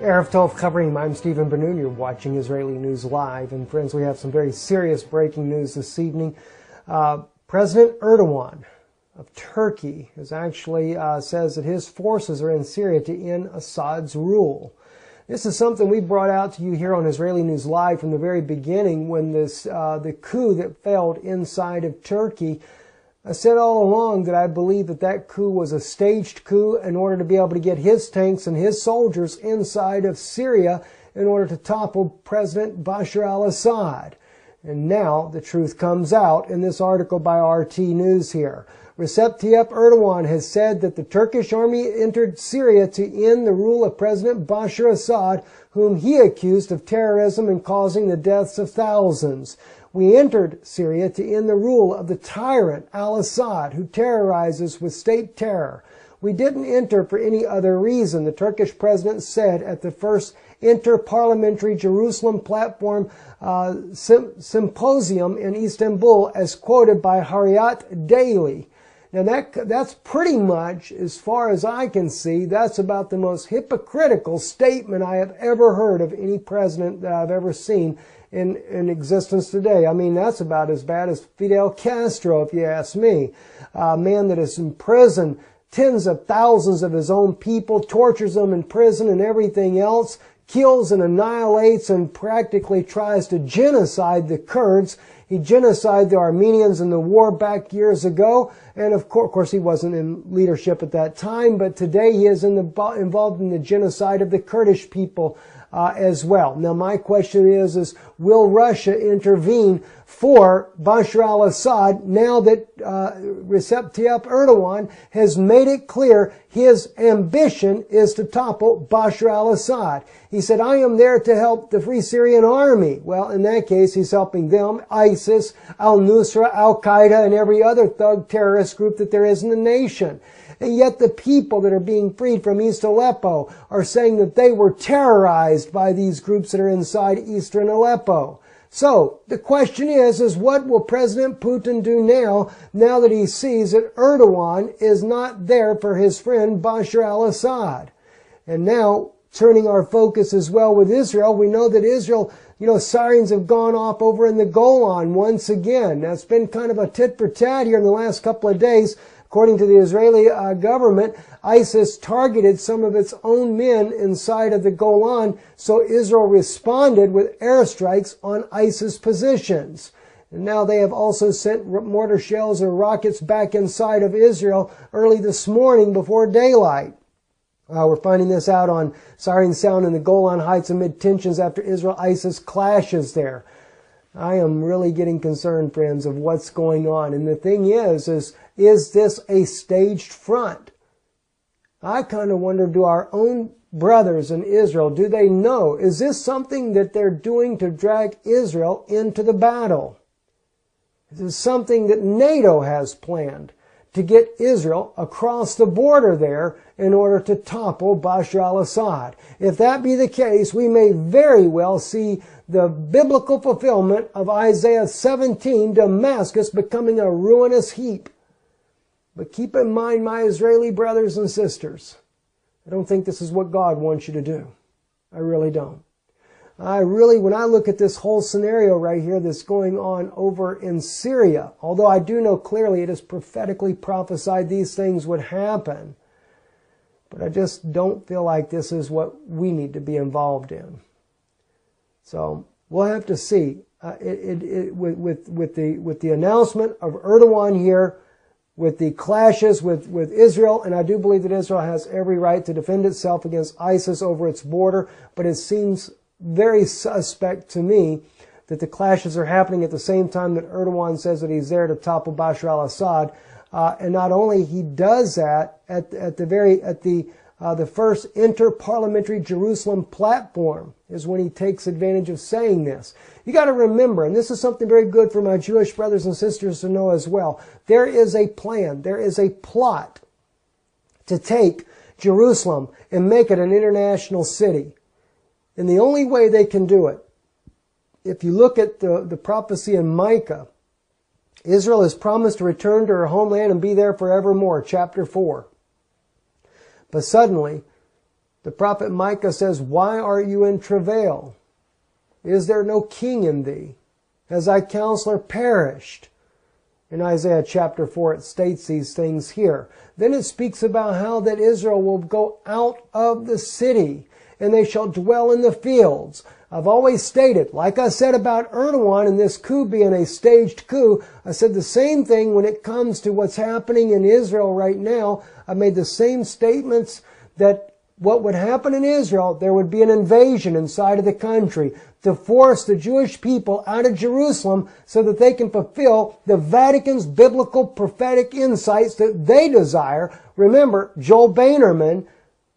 Erev Tov Chavrim, I'm Stephen Ben-Nun. You're watching Israeli News Live. And friends, we have some very serious breaking news this evening. President Erdogan of Turkey has actually says that his forces are in Syria to end Assad's rule. This is something we brought out to you here on Israeli News Live from the very beginning when the coup that failed inside of Turkey. I said all along that I believe that coup was a staged coup in order to be able to get his tanks and his soldiers inside of Syria in order to topple President Bashar al Assad. And now the truth comes out in this article by RT News here. Recep Erdoğan has said that the Turkish army entered Syria to end the rule of President Bashar Assad, whom he accused of terrorism and causing the deaths of thousands. We entered Syria to end the rule of the tyrant al-Assad, who terrorizes with state terror. We didn't enter for any other reason, the Turkish president said at the first Inter-Parliamentary Jerusalem Platform Symposium in Istanbul, as quoted by Hariyat Daily. Now that's pretty much, as far as I can see, that's about the most hypocritical statement I have ever heard of any president that I've ever seen in existence today. I mean, that's about as bad as Fidel Castro, if you ask me. A man that is in prison, tens of thousands of his own people, tortures them in prison and everything else, kills and annihilates and practically tries to genocide the Kurds. He genocided the Armenians in the war back years ago. And of course, he wasn't in leadership at that time, but today he is involved in the genocide of the Kurdish people as well. Now, my question is will Russia intervene for Bashar al-Assad now that Recep Erdoğan has made it clear his ambition is to topple Bashar al-Assad? He said, I am there to help the Free Syrian Army. Well, in that case, he's helping them, ISIS, al-Nusra, al-Qaeda, and every other thug terrorist group that there is in the nation. And yet the people that are being freed from East Aleppo are saying that they were terrorized by these groups that are inside eastern Aleppo. So the question is what will President Putin do now that he sees that Erdogan is not there for his friend Bashar al-Assad? And now, turning our focus as well with Israel, we know that Israel, sirens have gone off over in the Golan once again. That's been kind of a tit for tat here in the last couple of days. According to the Israeli government, ISIS targeted some of its own men inside of the Golan, so Israel responded with airstrikes on ISIS positions. And now they have also sent mortar shells or rockets back inside of Israel early this morning before daylight. We're finding this out on siren sound in the Golan Heights amid tensions after Israel-ISIS clashes there. I am really getting concerned, friends, of what's going on. And the thing is this a staged front? I kind of wonder, do our own brothers in Israel, do they know? Is this something that they're doing to drag Israel into the battle? Is this something that NATO has planned to get Israel across the border there in order to topple Bashar al-Assad? If that be the case, we may very well see the biblical fulfillment of Isaiah 17, Damascus becoming a ruinous heap. But keep in mind, my Israeli brothers and sisters, I don't think this is what God wants you to do. I really don't. When I look at this whole scenario right here that's going on over in Syria, although I do know clearly it is prophetically prophesied these things would happen, but I just don't feel like this is what we need to be involved in. So we'll have to see. With the announcement of Erdogan here, with the clashes with Israel, and I do believe that Israel has every right to defend itself against ISIS over its border, but it seems very suspect to me that the clashes are happening at the same time that Erdogan says that he's there to topple Bashar al-Assad. And not only he does that at the first Inter-Parliamentary Jerusalem Platform is when he takes advantage of saying this. You got to remember, and this is something very good for my Jewish brothers and sisters to know as well, there is a plan, there is a plot to take Jerusalem and make it an international city. And the only way they can do it, if you look at the prophecy in Micah, Israel is promised to return to her homeland and be there forevermore, chapter 4. But suddenly, The prophet Micah says, "Why are you in travail? Is there no king in thee? Has thy counselor perished?" In Isaiah chapter 4, it states these things here. Then it speaks about how that Israel will go out of the city and they shall dwell in the fields. I've always stated, like I said about Erdogan and this coup being a staged coup, I said the same thing when it comes to what's happening in Israel right now. I made the same statements that what would happen in Israel, there would be an invasion inside of the country to force the Jewish people out of Jerusalem so that they can fulfill the Vatican's biblical prophetic insights that they desire. Remember, Joel Boehnerman,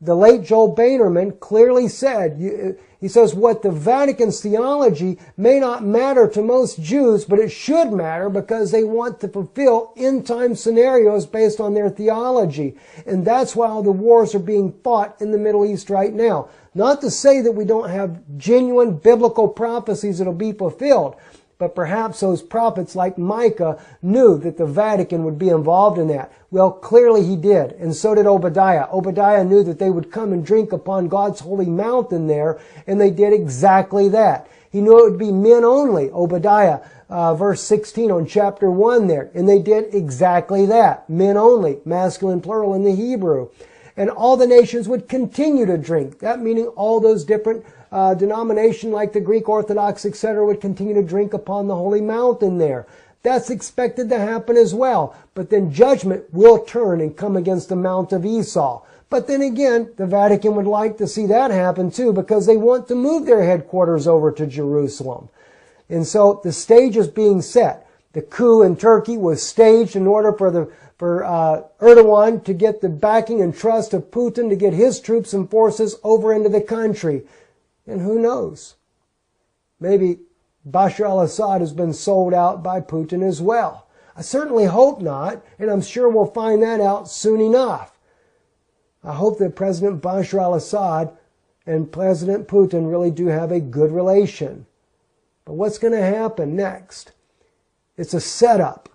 the late Joel Boehnerman, clearly said, he says, what the Vatican's theology may not matter to most Jews, but it should matter because they want to fulfill end-time scenarios based on their theology. And that's why all the wars are being fought in the Middle East right now. Not to say that we don't have genuine biblical prophecies that'll be fulfilled, but perhaps those prophets like Micah knew that the Vatican would be involved in that. Well, clearly he did, and so did Obadiah. Obadiah knew that they would come and drink upon God's holy mountain there, and they did exactly that. He knew it would be men only, Obadiah, verse 16 on chapter 1 there, and they did exactly that. Men only, masculine plural in the Hebrew. And all the nations would continue to drink. That meaning all those different denominations like the Greek Orthodox, etc., would continue to drink upon the holy mountain there. That's expected to happen as well. But then judgment will turn and come against the Mount of Esau. But then again, the Vatican would like to see that happen too because they want to move their headquarters over to Jerusalem. And so the stage is being set. The coup in Turkey was staged in order for Erdogan to get the backing and trust of Putin to get his troops and forces over into the country. And who knows? Maybe Bashar al Assad has been sold out by Putin as well. I certainly hope not, and I'm sure we'll find that out soon enough. I hope that President Bashar al Assad and President Putin really do have a good relation. But what's going to happen next? It's a setup.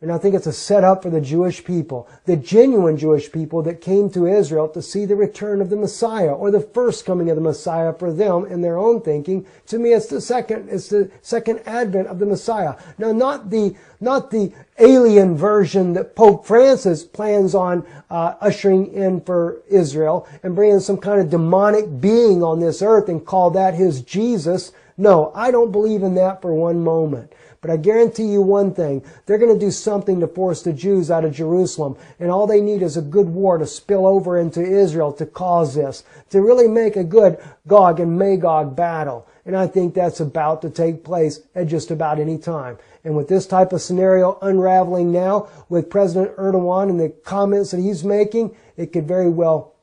And I think it's a setup for the Jewish people, the genuine Jewish people that came to Israel to see the return of the Messiah, or the first coming of the Messiah for them in their own thinking. To me, it's the second advent of the Messiah. Now, not the alien version that Pope Francis plans on ushering in for Israel and bringing some kind of demonic being on this earth and call that his Jesus. No, I don't believe in that for one moment. But I guarantee you one thing, they're going to do something to force the Jews out of Jerusalem. And all they need is a good war to spill over into Israel to cause this, to really make a good Gog and Magog battle. And I think that's about to take place at just about any time. And with this type of scenario unraveling now, with President Erdogan and the comments that he's making, it could very well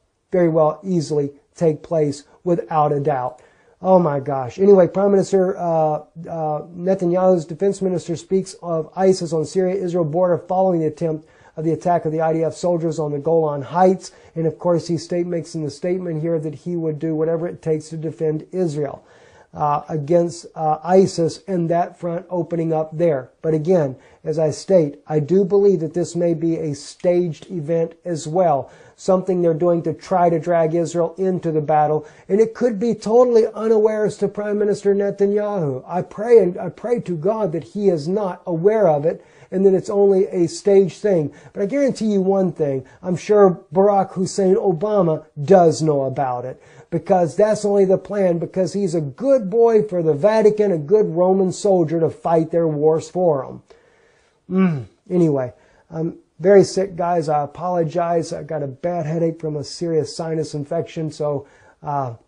easily take place without a doubt. Oh my gosh. Anyway, Prime Minister Netanyahu's defense minister speaks of ISIS on Syria-Israel border following the attempt of the attack of the IDF soldiers on the Golan Heights. And of course, he makes in the statement here that he would do whatever it takes to defend Israel against ISIS and that front opening up there. But again, as I state, I do believe that this may be a staged event as well. Something they're doing to try to drag Israel into the battle. And it could be totally unawares to Prime Minister Netanyahu. I pray to God that he is not aware of it and that it's only a staged thing. But I guarantee you one thing. I'm sure Barack Hussein Obama does know about it. Because that's only the plan. Because he's a good boy for the Vatican, a good Roman soldier to fight their wars for them. Anyway, very sick, guys. I apologize. I got a bad headache from a serious sinus infection, so falling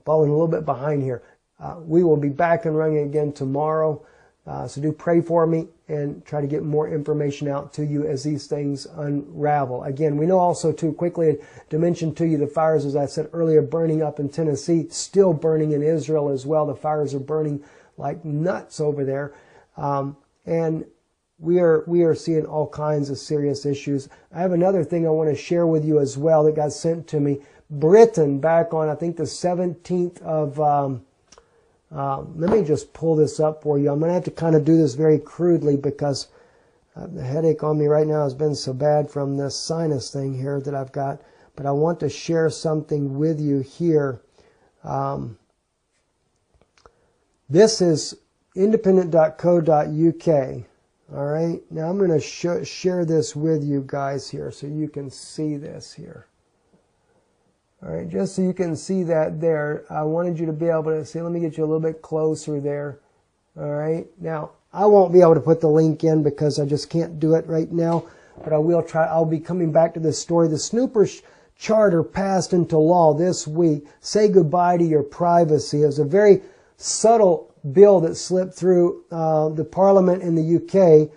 a little bit behind here. We will be back and running again tomorrow, so do pray for me and try to get more information out to you as these things unravel. Again, we know also, too, quickly to mention to you the fires, as I said earlier, burning up in Tennessee, still burning in Israel as well. The fires are burning like nuts over there. And we are seeing all kinds of serious issues. I have another thing I want to share with you as well that got sent to me. Britain, back on, I think, the 17th of, let me just pull this up for you. I'm going to have to kind of do this very crudely because the headache on me right now has been so bad from this sinus thing here that I've got. but I want to share something with you here. This is independent.co.uk. All right, now I'm going to share this with you guys here so you can see this here. All right, just so you can see that there, I wanted you to be able to see. Let me get you a little bit closer there. All right, now I won't be able to put the link in because I just can't do it right now, but I will try. I'll be coming back to this story. The Snoopers Charter passed into law this week. Say goodbye to your privacy. It was a very subtle bill that slipped through the Parliament in the UK,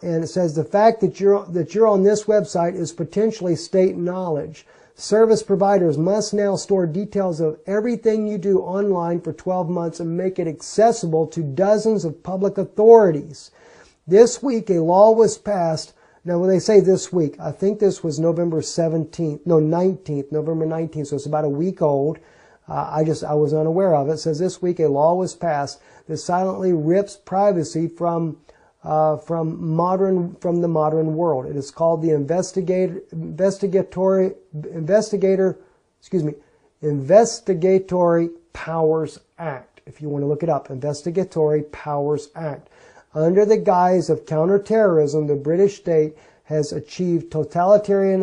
and it says the fact that you're on this website is potentially state knowledge. Service providers must now store details of everything you do online for 12 months and make it accessible to dozens of public authorities. This week, a law was passed. Now, when they say this week, I think this was November 19th, November 19th, so it's about a week old. I was unaware of it. It says this week a law was passed that silently rips privacy from the modern world. It is called the Investigatory Powers Act. If you want to look it up, Investigatory Powers Act. Under the guise of counterterrorism, the British state has achieved totalitarian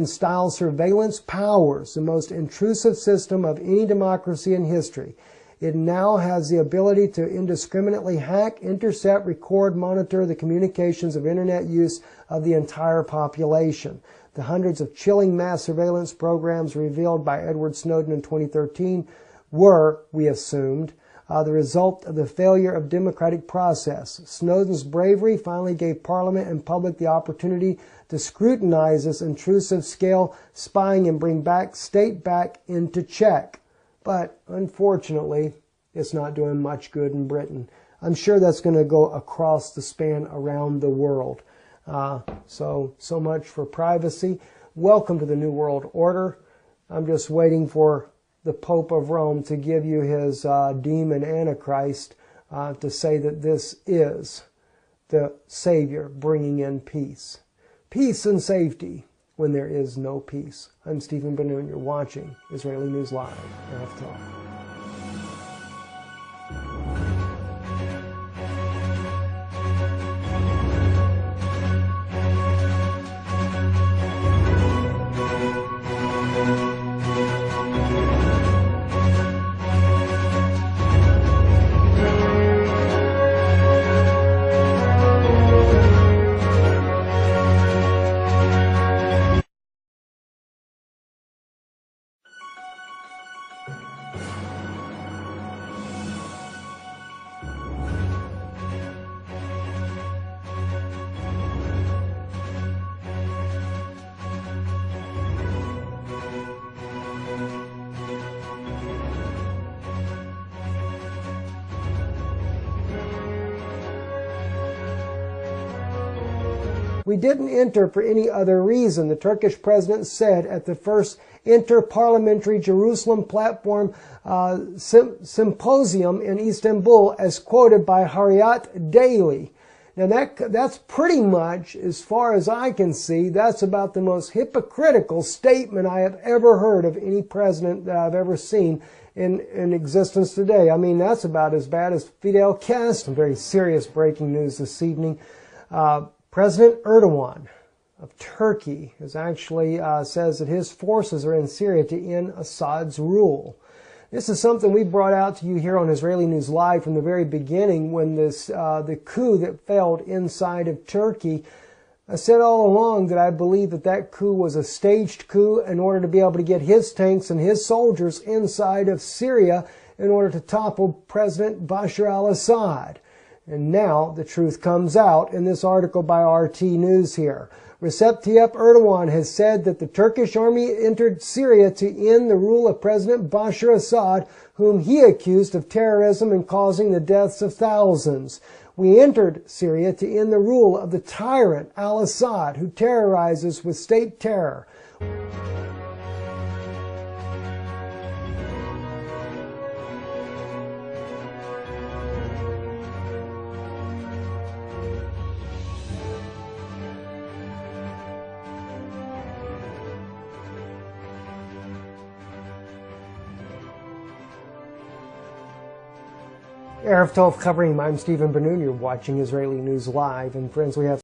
style surveillance powers, the most intrusive system of any democracy in history. It now has the ability to indiscriminately hack, intercept, record, monitor the communications of internet use of the entire population. The hundreds of chilling mass surveillance programs revealed by Edward Snowden in 2013 were, we assumed, the result of the failure of democratic process. Snowden's bravery finally gave Parliament and public the opportunity to scrutinize this intrusive scale spying and bring state back into check. But unfortunately, it's not doing much good in Britain. I'm sure that's going to go across the span around the world. So much for privacy. Welcome to the New World Order. I'm just waiting for the Pope of Rome to give you his demon Antichrist to say that this is the Savior bringing in peace. Peace and safety when there is no peace. I'm Stephen Benoon. You're watching Israeli News Live. Talk. We didn't enter for any other reason, the Turkish president said at the first Inter-Parliamentary Jerusalem Platform Symposium in Istanbul, as quoted by Hurriyet Daily. Now that's pretty much, as far as I can see, that's about the most hypocritical statement I have ever heard of any president that I've ever seen in existence today. I mean, that's about as bad as Fidel Castro. Very serious breaking news this evening. President Erdogan of Turkey has actually says that his forces are in Syria to end Assad's rule. This is something we brought out to you here on Israeli News Live from the very beginning when the coup that failed inside of Turkey. I said all along that I believe that coup was a staged coup in order to be able to get his tanks and his soldiers inside of Syria in order to topple President Bashar al Assad. And now the truth comes out in this article by RT News here. Recep Erdoğan has said that the Turkish army entered Syria to end the rule of President Bashar Assad, whom he accused of terrorism and causing the deaths of thousands. We entered Syria to end the rule of the tyrant al Assad, who terrorizes with state terror. Erev Tov Chavrim, I'm Stephen Ben-Nun. You're watching Israeli News Live. And friends, we have